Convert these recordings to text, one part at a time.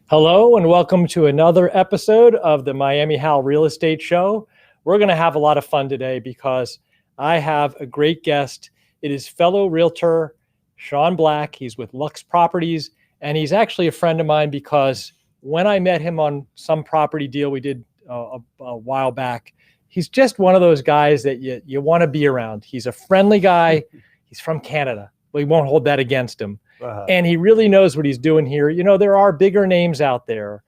Hello and welcome to another episode of the MiamiHal Real Estate Show. We're going to have a lot of fun today because I have a great guest. It is fellow realtor Sean Black. He's with Luxe Properties, and he's actually a friend of mine because when I met him on some property deal we did a while back, he's just one of those guys that you want to be around. He's a friendly guy. He's from Canada. We won't hold that against him. And he really knows what he's doing here. You know, there are bigger names out there,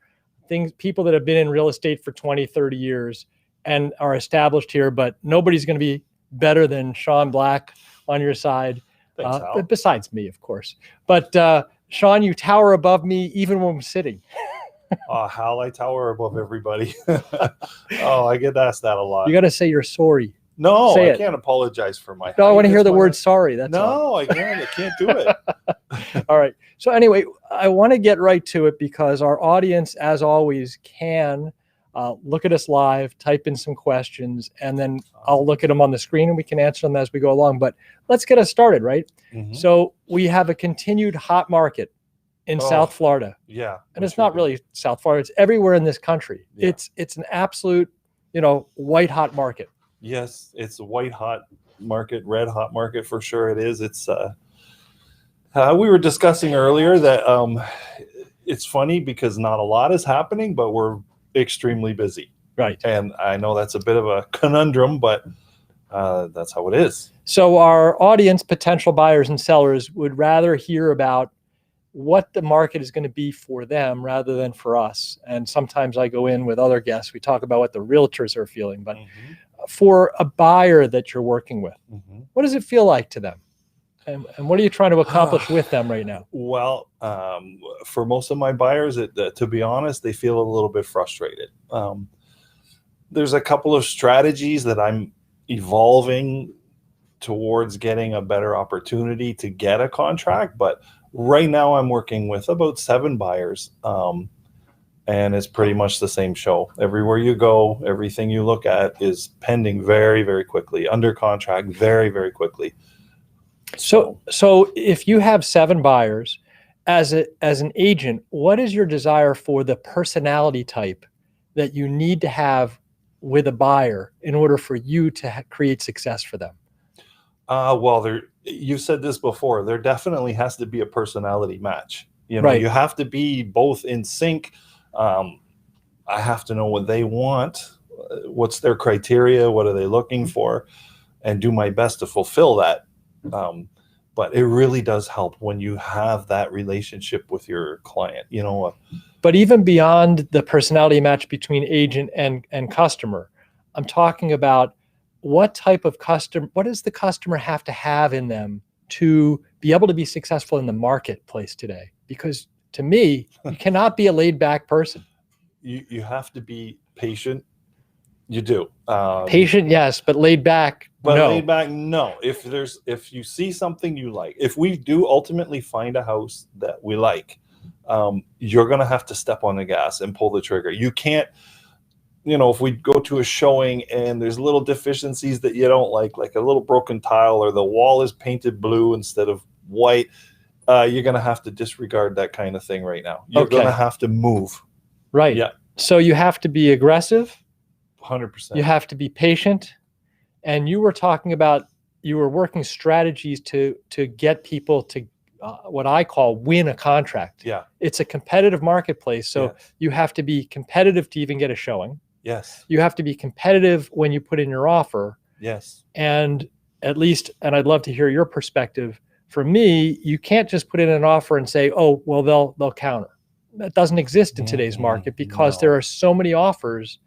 people that have been in real estate for 20, 30 years and are established here, but nobody's going to be better than Sean Black on your side. Thanks, Hal. Besides me, of course. But Sean, you tower above me even when I'm sitting. Hal, I tower above everybody. I get asked that a lot. You got to say you're sorry. No, Say I it. can't apologize for my. No, I want to hear the word sorry. That's all. No, I can't. I can't do it. All right. So anyway, I want to get right to it because our audience, as always, can look at us live, type in some questions, and then I'll look at them on the screen and we can answer them as we go along. But let's get us started, right? Mm-hmm. So we have a continued hot market in South Florida. Yeah. And it's not really South Florida. It's everywhere in this country. Yeah. It's an absolute, white hot market. Yes, it's a white hot market, red hot market for sure. It is. It's we were discussing earlier that it's funny because not a lot is happening, but we're extremely busy. Right. And I know that's a bit of a conundrum, but that's how it is. So our audience, potential buyers and sellers, would rather hear about what the market is going to be for them rather than for us. And sometimes I go in with other guests. We talk about what the realtors are feeling, but for a buyer that you're working with, what does it feel like to them? And what are you trying to accomplish with them right now? Well, for most of my buyers, to be honest, they feel a little bit frustrated. There's a couple of strategies that I'm evolving towards getting a better opportunity to get a contract. But right now I'm working with about 7 buyers. And it's pretty much the same show. Everywhere you go, everything you look at is pending very, very quickly, under contract very, very quickly. So if you have 7 buyers, as an agent, what is your desire for the personality type that you need to have with a buyer in order for you to create success for them? Well, you said this before. There definitely has to be a personality match. Right. You have to be both in sync. I have to know what they want, what's their criteria, what are they looking for, and do my best to fulfill that. But it really does help when you have that relationship with your client, But even beyond the personality match between agent and customer, I'm talking about what type of what does the customer have to have in them to be able to be successful in the marketplace today? Because to me, you cannot be a laid back person. You have to be patient. You do. Patient, yes, but laid back, but no. Laid back, no. If you see something you like, if we do ultimately find a house that we like, you're going to have to step on the gas and pull the trigger. You can't, if we go to a showing and there's little deficiencies that you don't like a little broken tile or the wall is painted blue instead of white, you're going to have to disregard that kind of thing right now. You're going to have to move. Right. Yeah. So you have to be aggressive. 100%. You have to be patient. And you were talking about, you were working strategies to get people to what I call win a contract. Yeah. It's a competitive marketplace. So yes. You have to be competitive to even get a showing. Yes. You have to be competitive when you put in your offer. Yes. And at least, and I'd love to hear your perspective, for me, you can't just put in an offer and say, oh, well, they'll counter. That doesn't exist in today's market because there are so many offers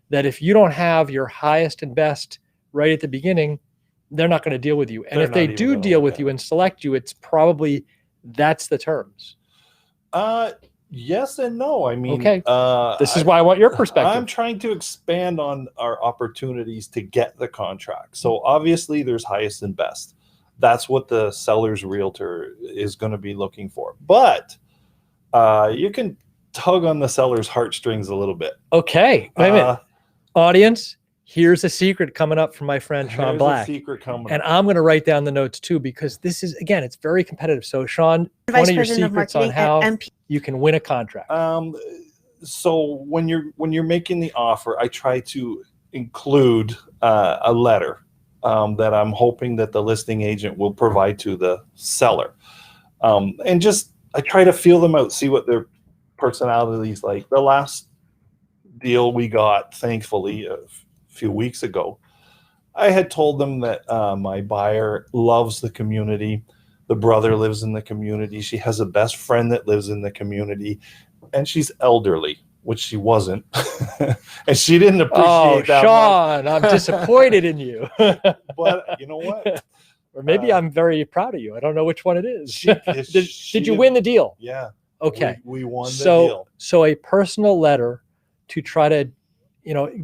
that if you don't have your highest and best right at the beginning, they're not going to deal with you. And if they do deal with you and select you, it's probably that's the terms. Yes and no. I mean, okay. This is why I want your perspective. I'm trying to expand on our opportunities to get the contract. So obviously there's highest and best. That's what the seller's realtor is going to be looking for. But you can tug on the seller's heartstrings a little bit. Okay. Wait a minute. Audience, Here's a secret coming up from my friend Sean Here's Black. a secret coming And up. I'm going to write down the notes too, because this is, again, it's very competitive. So Sean, Vice one of your President of secrets on Marketing at how MP. you can win a contract. So when you're making the offer, I try to include a letter that I'm hoping that the listing agent will provide to the seller, and just I try to feel them out, see what their personality is like. The last deal we got, thankfully, a few weeks ago, I had told them that my buyer loves the community. The brother lives in the community. She has a best friend that lives in the community, and she's elderly, which she wasn't. And she didn't appreciate that Sean, much. I'm disappointed in you. But you know what? Or maybe I'm very proud of you. I don't know which one it is. She did you win the deal? Yeah. Okay. We won the deal. So a personal letter to try to,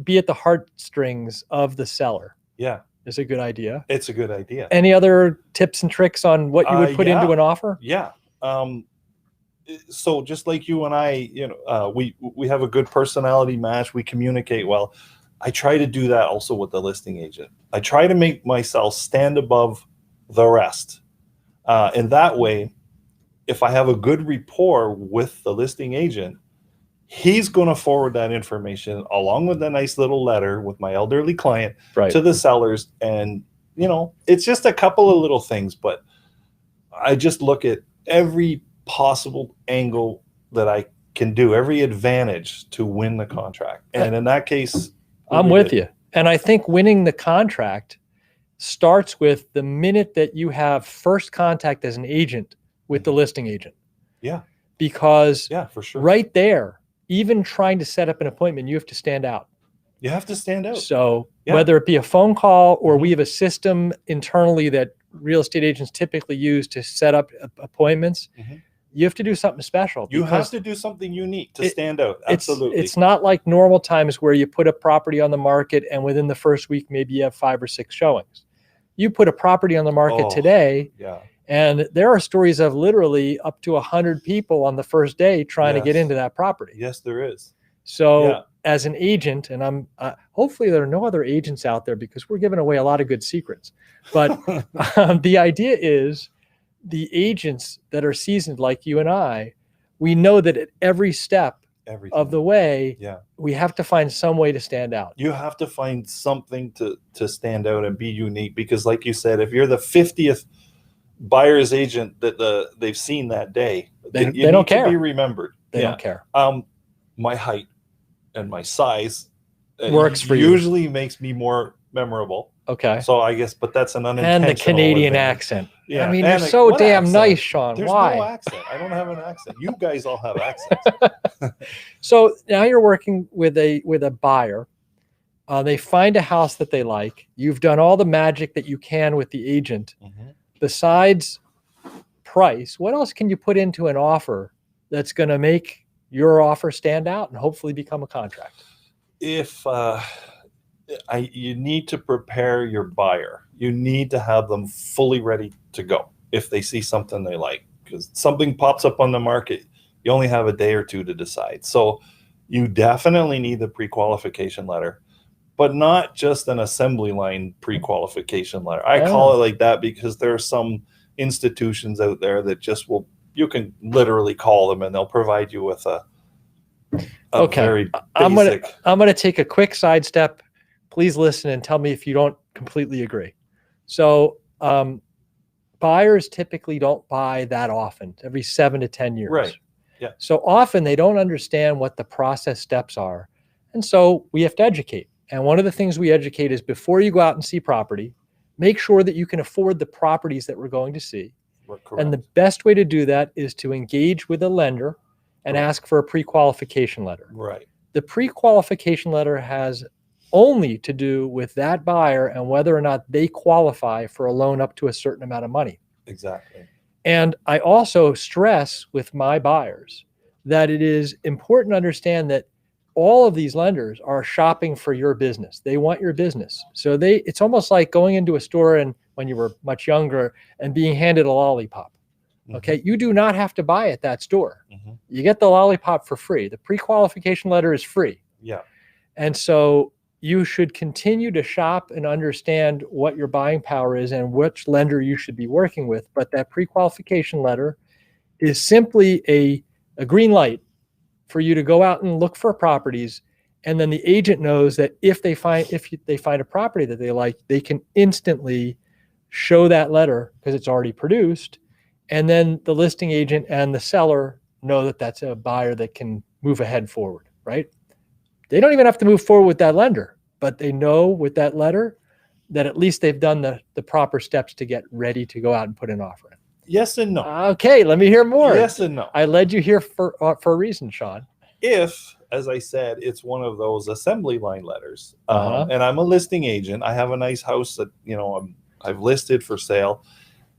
be at the heartstrings of the seller. Yeah. Is a good idea. It's a good idea. Any other tips and tricks on what you would put into an offer? Yeah. So just like you and I, we have a good personality match. We communicate well. I try to do that also with the listing agent. I try to make myself stand above the rest. And that way, if I have a good rapport with the listing agent, he's going to forward that information along with a nice little letter with my elderly client to the sellers. And, it's just a couple of little things, but I just look at every possible angle that I can do, every advantage to win the contract. And in that case, I'm with you. And I think winning the contract starts with the minute that you have first contact as an agent with the listing agent. Yeah. Because for sure. Right there, even trying to set up an appointment, you have to stand out. You have to stand out. So whether it be a phone call or we have a system internally that real estate agents typically use to set up appointments, you have to do something special. You have to do something unique to stand out. Absolutely. It's not like normal times where you put a property on the market and within the first week, maybe you have 5 or 6 showings. You put a property on the market today, and there are stories of literally up to 100 people on the first day trying to get into that property. Yes, there is. So as an agent, and I'm hopefully there are no other agents out there because we're giving away a lot of good secrets. But the idea is the agents that are seasoned like you and I, we know that at every step of the way, we have to find some way to stand out. You have to find something to stand out and be unique, because like you said, if you're the 50th buyer's agent that they've seen that day, they don't care. To be remembered. They don't care. My height and my size works for you. Usually makes me more memorable. Okay. So I guess, but that's an unintentional. And the Canadian accent. Yeah. I mean, you're so damn accent? nice, Sean. There's Why? no accent. I don't have an accent. You guys all have accents. So now you're working with a buyer. They find a house that they like. You've done all the magic that you can with the agent. Besides price, what else can you put into an offer that's going to make your offer stand out and hopefully become a contract? If you need to prepare your buyer, you need to have them fully ready to go if they see something they like, because something pops up on the market, you only have a day or two to decide. So you definitely need the pre-qualification letter, but not just an assembly line pre-qualification letter. I call it like that because there are some institutions out there that just you can literally call them and they'll provide you with a very basic. I'm gonna take a quick sidestep. Please listen and tell me if you don't completely agree. So buyers typically don't buy that often, every 7 to 10 years. Right. Yeah. So often they don't understand what the process steps are. And so we have to educate. And one of the things we educate is before you go out and see property, make sure that you can afford the properties that we're going to see. Correct. And the best way to do that is to engage with a lender and ask for a pre-qualification letter. Right. The pre-qualification letter has only to do with that buyer and whether or not they qualify for a loan up to a certain amount of money. Exactly. And I also stress with my buyers that it is important to understand that all of these lenders are shopping for your business. They want your business. So it's almost like going into a store and when you were much younger and being handed a lollipop. Okay. You do not have to buy at that store. You get the lollipop for free. The pre-qualification letter is free. Yeah. And so you should continue to shop and understand what your buying power is and which lender you should be working with. But that pre-qualification letter is simply a green light for you to go out and look for properties. And then the agent knows that if they find a property that they like, they can instantly show that letter because it's already produced. And then the listing agent and the seller know that that's a buyer that can move ahead forward, right? They don't even have to move forward with that lender, but they know with that letter that at least they've done the proper steps to get ready to go out and put an offer in. Yes and no. Okay, let me hear more. Yes and no. I led you here for a reason, Sean. If, as I said, it's one of those assembly line letters, and I'm a listing agent, I have a nice house that I've listed for sale,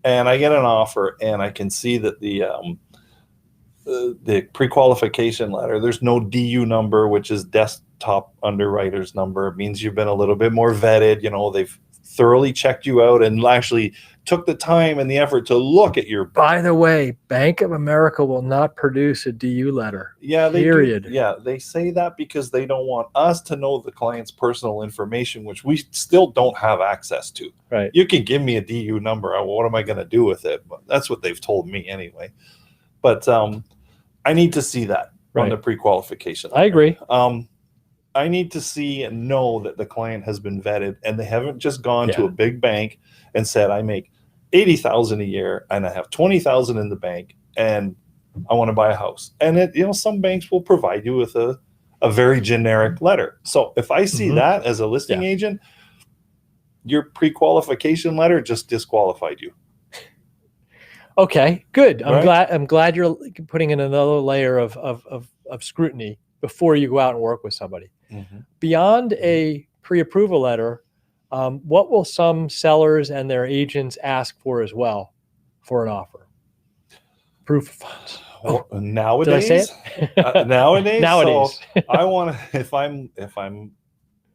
and I get an offer, and I can see that the pre-qualification letter, there's no DU number, which is desktop underwriter's number. It means you've been a little bit more vetted. They've thoroughly checked you out and actually took the time and the effort to look at your. By the way, Bank of America will not produce a DU letter. Yeah, they period. Do. Yeah, they say that because they don't want us to know the client's personal information, which we still don't have access to. Right. You can give me a DU number. What am I going to do with it? But that's what they've told me anyway. But I need to see that on the pre-qualification letter. I agree. I need to see and know that the client has been vetted and they haven't just gone to a big bank and said, I make $80,000 a year and I have $20,000 in the bank and I want to buy a house. And some banks will provide you with a very generic letter. So if I see that as a listing agent, your pre-qualification letter just disqualified you. Okay, good. I'm glad you're putting in another layer of scrutiny before you go out and work with somebody. Beyond a pre-approval letter, what will some sellers and their agents ask for as well for an offer? Proof of funds. Nowadays, did I say it? Nowadays. Nowadays. So I want to, if I'm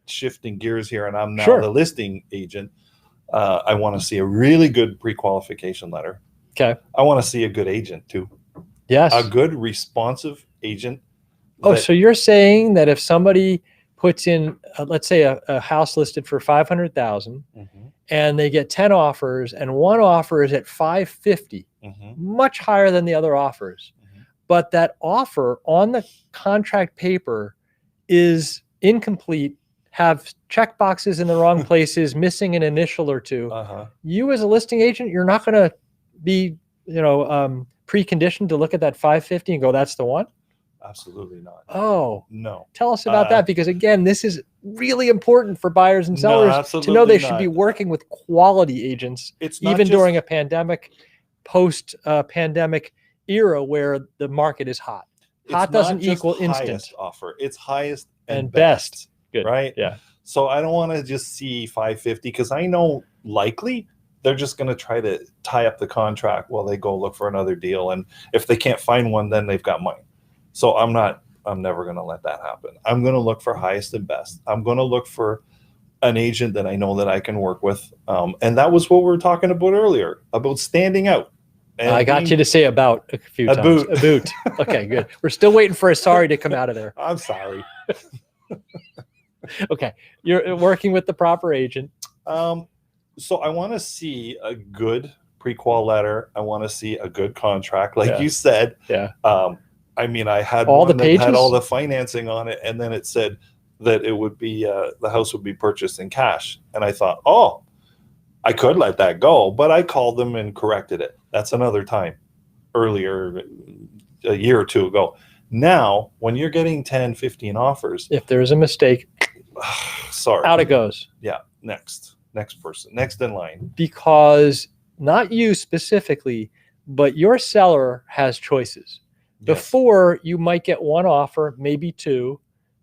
shifting gears here and I'm now the listing agent, I want to see a really good pre-qualification letter. Okay. I want to see a good agent too. Yes. A good responsive agent. So you're saying that if somebody puts in, let's say a house listed for $500,000 and they get 10 offers and one offer is at $550, much higher than the other offers, but that offer on the contract paper is incomplete, have check boxes in the wrong places, missing an initial or two. You as a listing agent, you're not going to be, preconditioned to look at that 550 and go, that's the one? Absolutely not. Oh, no. Tell us about that, because again, this is really important for buyers and sellers to know they should be working with quality agents, even during a pandemic, post-pandemic era where the market is hot. Hot doesn't equal instant. Offer. It's highest and best. Good. Right? Yeah. So I don't want to just see 550 because I know likely they're just going to try to tie up the contract while they go look for another deal. And if they can't find one, then they've got money. So I'm never going to let that happen. I'm going to look for highest and best. I'm going to look for an agent that I know that I can work with. And that was what we were talking about earlier, about standing out. And I got you to say about a few times. A boot. Okay, good. We're still waiting for a sorry to come out of there. I'm sorry. Okay. You're working with the proper agent. So I want to see a good pre-qual letter. I want to see a good contract. Like you said. Yeah. I mean, I had all one the pages? That had all the financing on it, and then it said that it would be the house would be purchased in cash. And I thought, I could let that go, but I called them and corrected it. That's another time, earlier, a year or two ago. Now, when you're getting 10, 15 offers, if there's a mistake, sorry, out it goes. Yeah, next person, next in line. Because not you specifically, but your seller has choices. Before, you might get one offer, maybe two.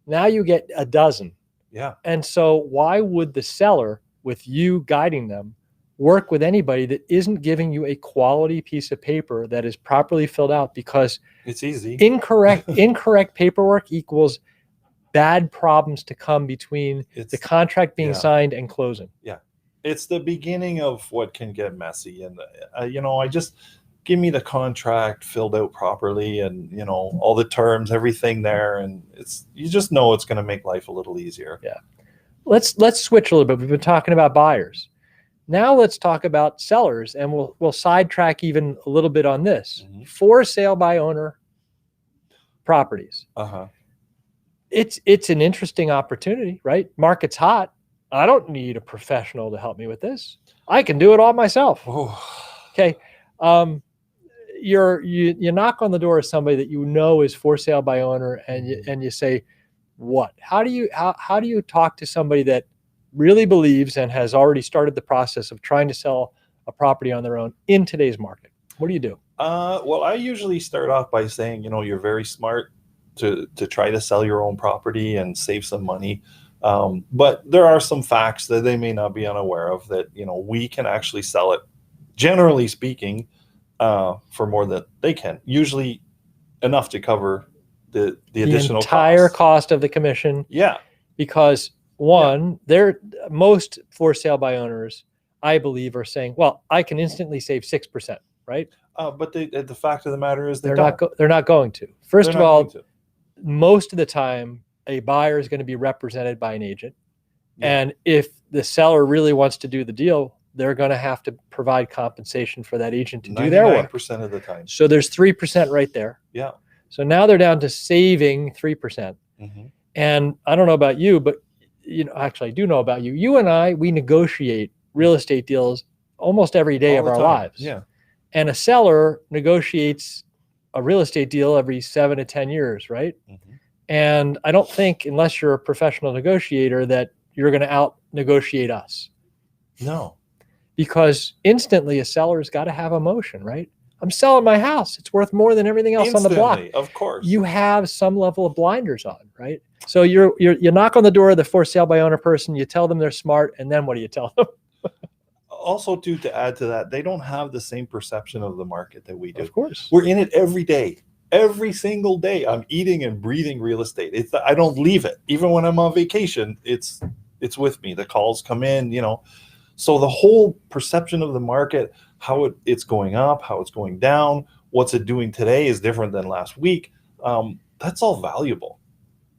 Now you get a dozen. Yeah. And so why would the seller, with you guiding them, work with anybody that isn't giving you a quality piece of paper that is properly filled out? Because it's easy. Incorrect paperwork equals bad problems to come between the contract being signed and closing. Yeah. It's the beginning of what can get messy. And, I just... give me the contract filled out properly and, all the terms, everything there. And you just know it's going to make life a little easier. Yeah. let's switch a little bit. We've been talking about buyers. Now let's talk about sellers, and we'll sidetrack even a little bit on this. Mhm. For sale by owner properties. Uh-huh. It's an interesting opportunity, right? Market's hot. I don't need a professional to help me with this. I can do it all myself. Oh. Okay. You knock on the door of somebody that you know is for sale by owner, and you say, what? How do you talk to somebody that really believes and has already started the process of trying to sell a property on their own in today's market? What do you do? Well, I usually start off by saying, you're very smart to try to sell your own property and save some money. But there are some facts that they may not be unaware of that, we can actually sell it, generally speaking, for more than they can. Usually enough to cover the additional entire cost of the commission. Yeah. Because most for sale by owners, I believe, are saying, well, I can instantly save 6%, right? But the fact of the matter is they're not going to. First of all, most of the time, a buyer is going to be represented by an agent. Yeah. And if the seller really wants to do the deal, they're going to have to provide compensation for that agent to do their work. 99% of the time. So there's 3% right there. Yeah. So now they're down to saving 3%. Mm-hmm. And I don't know about you, but actually I do know about you. You and I, we negotiate real estate deals almost every day of our lives. Yeah. And a seller negotiates a real estate deal every 7 to 10 years, right? Mm-hmm. And I don't think, unless you're a professional negotiator, that you're going to out negotiate us. No. Because instantly a seller's got to have emotion, right? I'm selling my house. It's worth more than everything else on the block. Of course. You have some level of blinders on, right? So you knock on the door of the for sale by owner person, you tell them they're smart, and then what do you tell them? Also, to add to that, they don't have the same perception of the market that we do. Of course. We're in it every day. Every single day, I'm eating and breathing real estate. I don't leave it. Even when I'm on vacation, it's with me. The calls come in, So the whole perception of the market, how it's going up, how it's going down, what's it doing today is different than last week. That's all valuable,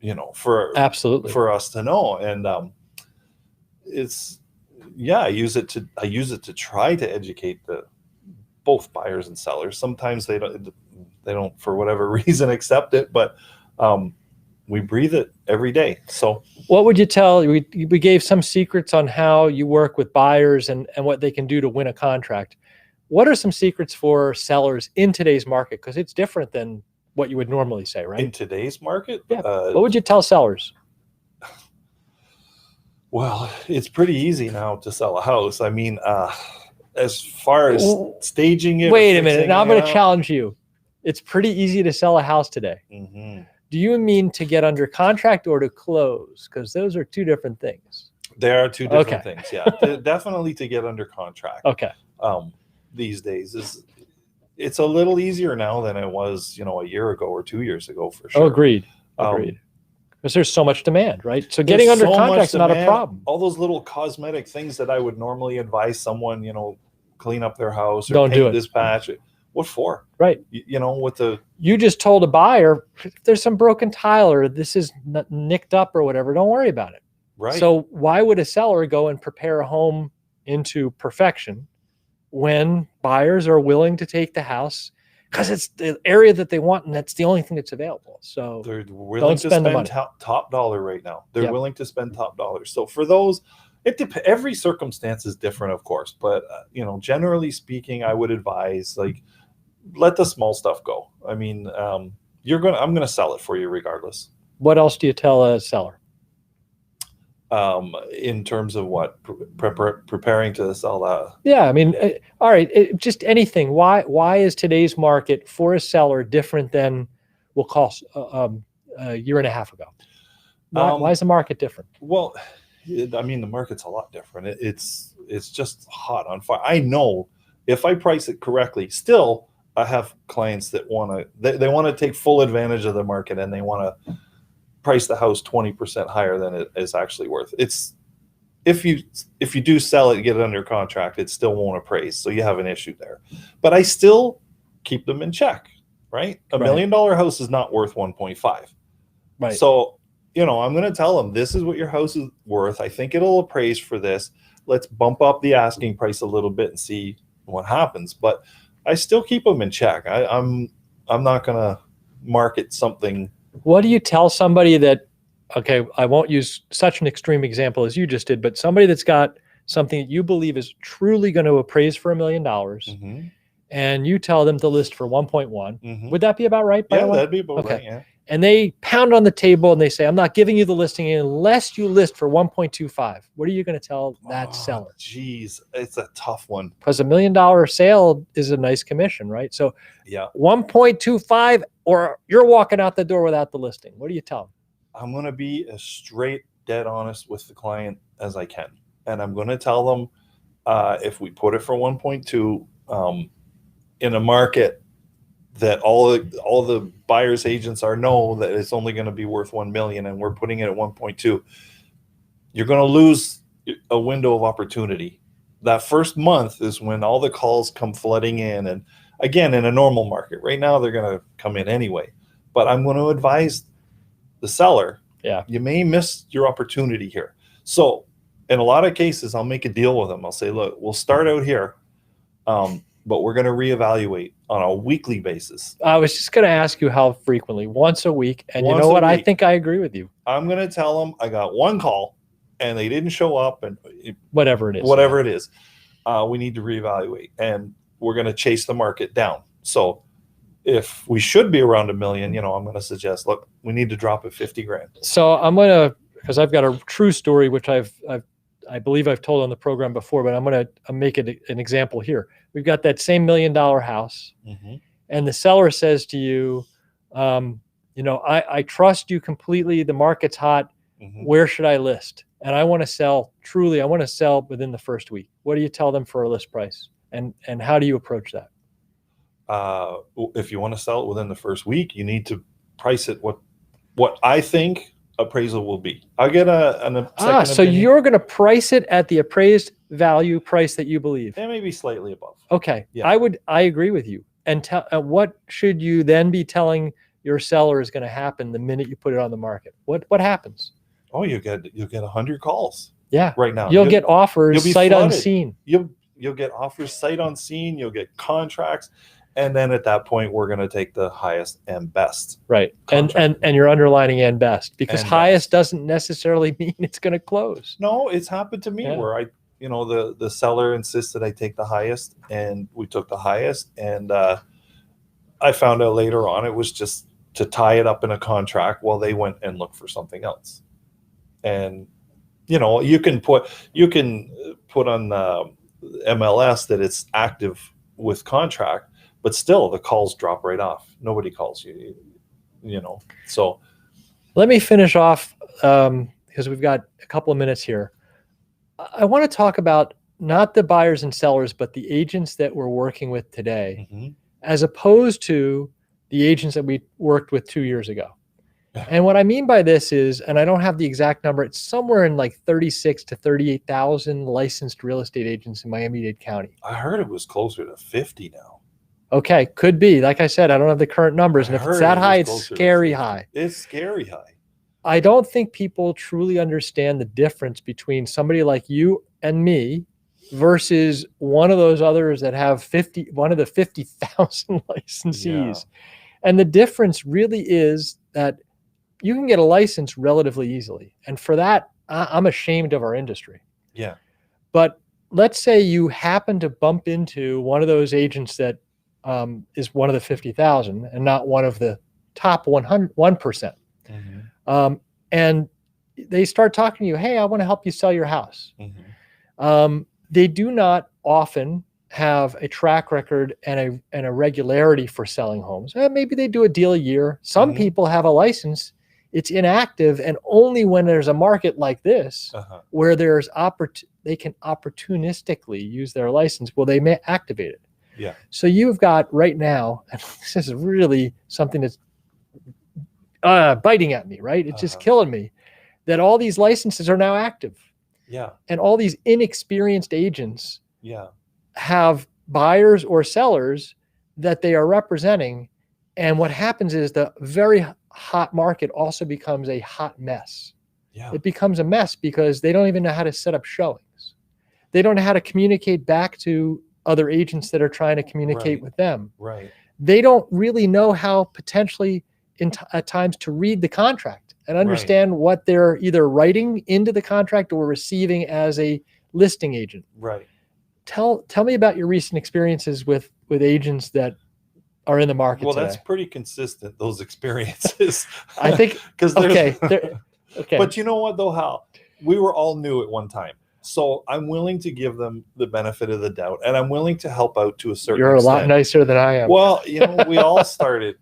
absolutely for us to know. And I use it to try to educate both buyers and sellers. Sometimes they don't for whatever reason accept it, but we breathe it every day. So what would you tell? We gave some secrets on how you work with buyers and what they can do to win a contract. What are some secrets for sellers in today's market? Because it's different than what you would normally say, right? In today's market? Yeah. What would you tell sellers? Well, it's pretty easy now to sell a house. I mean, as far as staging it. Wait a minute. Now I'm going to challenge you. It's pretty easy to sell a house today. Mm-hmm. Do you mean to get under contract or to close? Because those are two different things. They are two different things. Yeah, definitely to get under contract. Okay. These days it's a little easier now than it was, a year ago or 2 years ago, for sure. Oh, agreed. Because there's so much demand, right? So getting under contract's not a problem. All those little cosmetic things that I would normally advise someone, clean up their house or don't do it. This patch. What for? Right. You just told a buyer, if there's some broken tile or this is nicked up or whatever, don't worry about it. Right. So why would a seller go and prepare a home into perfection when buyers are willing to take the house because it's the area that they want and that's the only thing that's available? So they're willing to spend top dollar right now. They're willing to spend top dollar. So for those, every circumstance is different, of course, but generally speaking, I would advise let the small stuff go. I mean, I'm going to sell it for you regardless. What else do you tell a seller? In terms of what? Preparing to sell that? Yeah, I mean, all right, just anything. Why is today's market for a seller different than we'll call a year and a half ago? Why is the market different? Well, I mean, the market's a lot different. It's just hot on fire. I know if I price it correctly, still I have clients that want to take full advantage of the market and they want to price the house 20% higher than it is actually worth. It's if you do sell it, get it under contract, it still won't appraise. So you have an issue there. But I still keep them in check, right? $1 million house is not worth 1.5. Right. So I'm going to tell them, this is what your house is worth. I think it'll appraise for this. Let's bump up the asking price a little bit and see what happens. But I still keep them in check. I'm not going to market something. What do you tell somebody that, okay, I won't use such an extreme example as you just did, but somebody that's got something that you believe is truly going to appraise for $1 million, Mm-hmm. and you tell them to list for 1.1, Mm-hmm. would that be about right? By Yeah, the way? that'd be about Okay. right. Yeah. And they pound on the table and they say, I'm not giving you the listing unless you list for 1.25. What are you going to tell that seller? Geez, it's a tough one. Because $1 million sale is a nice commission, right? So Yeah. 1.25, or you're walking out the door without the listing. What do you tell them? I'm going to be as straight, dead honest with the client as I can. And I'm going to tell them, if we put it for 1.2, in a market that all the buyers agents know that it's only going to be worth 1 million, and we're putting it at 1.2, you're going to lose a window of opportunity. That first month is when all the calls come flooding in. And again, in a normal market right now, they're going to come in anyway, but I'm going to advise the seller, you may miss your opportunity here. So in a lot of cases, I'll make a deal with them. I'll say, look, we'll start out here, but we're going to reevaluate on a weekly basis. I was just going to ask you how frequently. Once a week. And you know what? I think I agree with you. I'm going to tell them I got one call and they didn't show up, and whatever it is, we need to reevaluate, and we're going to chase the market down. So if we should be around $1 million, I'm going to suggest, look, we need to drop it 50 grand. So I'm going to, because I've got a true story, which I believe I've told on the program before, but I'm going to make it an example here. We've got that same $1 million house, and the seller says to you, I trust you completely. The market's hot. Where should I list? And I want to sell within the first week. What do you tell them for a list price? And how do you approach that? If you want to sell it within the first week, you need to price it what I think appraisal will be. I'll get a second so opinion. You're going to price it at the appraised value price that you believe. And maybe slightly above. Okay. Yeah. I agree with you. And what should you then be telling your seller is going to happen the minute you put it on the market? What happens? Oh, you'll get 100 calls. Yeah. Right now. You'll get offers sight unseen. You'll get offers sight unseen. You'll get contracts. And then at that point, we're going to take the highest and best. Right. And you're underlining and best, because and highest doesn't necessarily mean it's going to close. No, it's happened to me where the seller insisted I take the highest, and we took the highest. And I found out later on it was just to tie it up in a contract while they went and looked for something else. And, you can put on MLS that it's active with contract, but still the calls drop right off. Nobody calls you, so. Let me finish off because we've got a couple of minutes here. I want to talk about not the buyers and sellers, but the agents that we're working with today, as opposed to the agents that we worked with 2 years ago. And what I mean by this is, and I don't have the exact number, it's somewhere in like 36 to 38,000 licensed real estate agents in Miami-Dade County. I heard it was closer to 50 now. Okay, could be. Like I said, I don't have the current numbers. And if it's that high, it's scary high. It's scary high. I don't think people truly understand the difference between somebody like you and me versus one of those others that have one of the 50,000 licensees. Yeah. And the difference really is that you can get a license relatively easily. And for that, I'm ashamed of our industry. Yeah. But let's say you happen to bump into one of those agents that is one of the 50,000 and not one of the top 1%. And they start talking to you, hey, I want to help you sell your house. They do not often have a track record and a regularity for selling homes. Maybe they do a deal a year. Some people have a license, it's inactive, and only when there's a market like this where there's they can opportunistically use their license, will they activate it. Yeah. So you've got right now, and this is really something that's biting at me, right? It's just killing me that all these licenses are now active. Yeah. And all these inexperienced agents have buyers or sellers that they are representing. And what happens is the very hot market also becomes a hot mess. Yeah. It becomes a mess because they don't even know how to set up showings. They don't know how to communicate back to other agents that are trying to communicate Right. with them. Right. They don't really know how potentially at times to read the contract and understand what they're either writing into the contract or receiving as a listing agent. Right. Tell me about your recent experiences with agents that are in the market Well, today. that's pretty consistent, those experiences. I think, because okay. Okay. But you know what though, Hal? We were all new at one time. So I'm willing to give them the benefit of the doubt, and I'm willing to help out to a certain You're extent. a lot nicer than I am. Well, we all started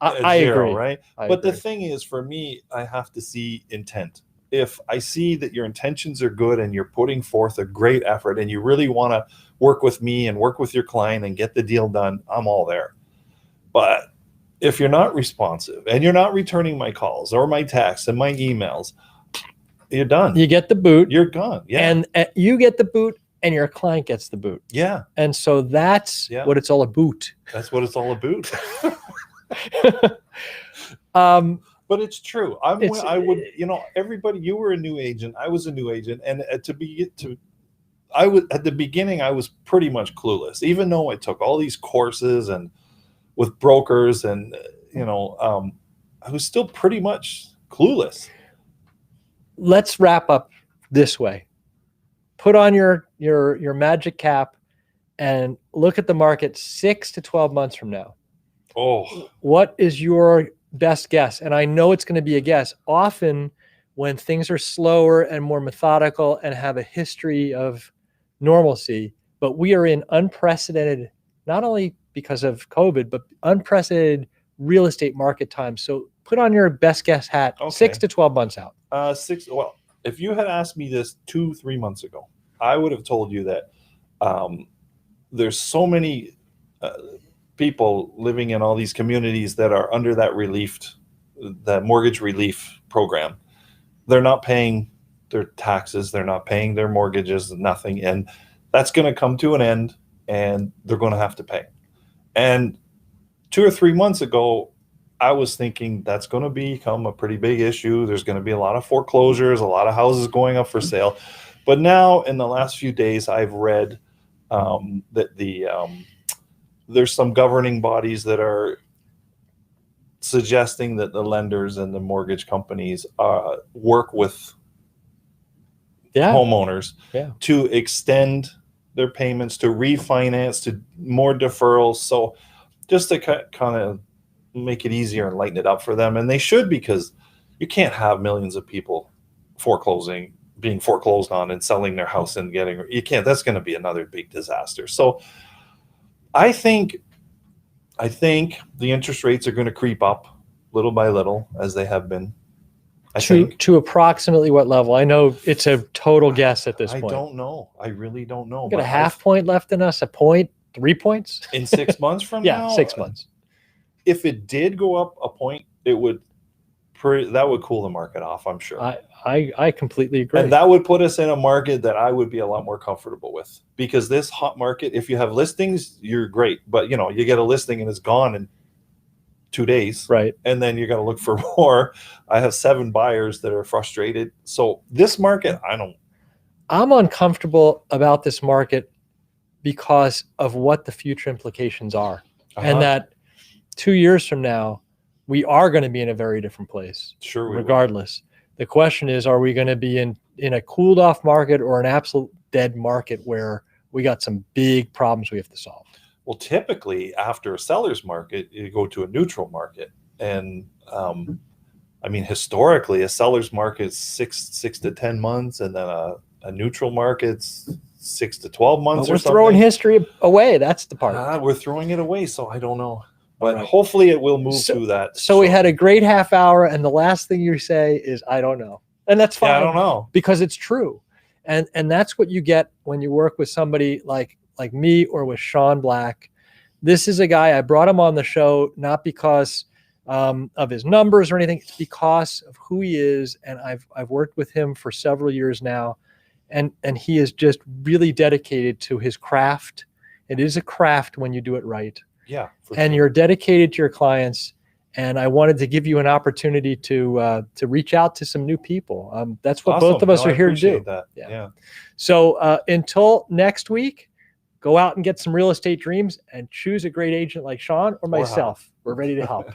at I zero, agree. right? I But agree. the thing is, for me, I have to see intent. If I see that your intentions are good and you're putting forth a great effort and you really want to work with me and work with your client and get the deal done, I'm all there. But if you're not responsive and you're not returning my calls or my texts and my emails, you're done. You get the boot. You're gone. Yeah. And you get the boot and your client gets the boot. Yeah. And so that's what it's all about. That's what it's all about. But it's true. I would, everybody, you were a new agent. I was a new agent. And at the beginning, I was pretty much clueless, even though I took all these courses and with brokers and, I was still pretty much clueless. Let's wrap up this way. Put on your magic cap and look at the market 6 to 12 months from now. Oh, what is your best guess? And I know it's going to be a guess. Often when things are slower and more methodical and have a history of normalcy, but we are in unprecedented, not only because of COVID, but unprecedented real estate market times. So put on your best guess hat, 6 to 12 months out. Well, if you had asked me this 2-3 months ago, I would have told you that there's so many people living in all these communities that are under that mortgage relief program. They're not paying their taxes, they're not paying their mortgages, nothing, and that's going to come to an end, and they're going to have to pay. And 2 or 3 months ago, I was thinking that's going to become a pretty big issue. There's going to be a lot of foreclosures, a lot of houses going up for sale. But now, in the last few days, I've read that there's some governing bodies that are suggesting that the lenders and the mortgage companies work with homeowners to extend their payments, to refinance, to more deferrals. So just to kind of make it easier and lighten it up for them. And they should, because you can't have millions of people being foreclosed on and selling their house and you can't. That's going to be another big disaster. So I think the interest rates are going to creep up little by little, as they have been. To approximately what level? I know it's a total guess at this point. I don't know. I really don't know. Got a half point left in us, a point, 3 points? In 6 months from now? Yeah, 6 months. If it did go up a point, that would cool the market off, I'm sure. I completely agree. And that would put us in a market that I would be a lot more comfortable with, because this hot market, if you have listings, you're great. But you get a listing and it's gone in 2 days. Right. And then you got to look for more. I have 7 buyers that are frustrated. So this market, I'm uncomfortable about this market because of what the future implications are. And that 2 years from now, we are going to be in a very different place. Sure. Regardless. The question is, are we going to be in a cooled off market or an absolute dead market where we got some big problems we have to solve? Well, typically after a seller's market, you go to a neutral market. And historically, a seller's market is 6 to 10 months, and then a neutral market's 6 to 12 months. But we're throwing history away. That's the part. We're throwing it away, so I don't know. But hopefully it will move to that. So we had a great half hour, and the last thing you say is, I don't know. And that's fine. Yeah, I don't know. Because it's true. And that's what you get when you work with somebody like me or with Sean Black. This is a guy, I brought him on the show, not because of his numbers or anything. It's because of who he is. And I've worked with him for several years now. And he is just really dedicated to his craft. It is a craft when you do it right. Yeah. And you're dedicated to your clients, And I wanted to give you an opportunity to reach out to some new people. That's what Awesome. both of us No, are I here to do. appreciate that. Yeah. So until next week, go out and get some real estate dreams and choose a great agent like Sean or myself. We're ready to help.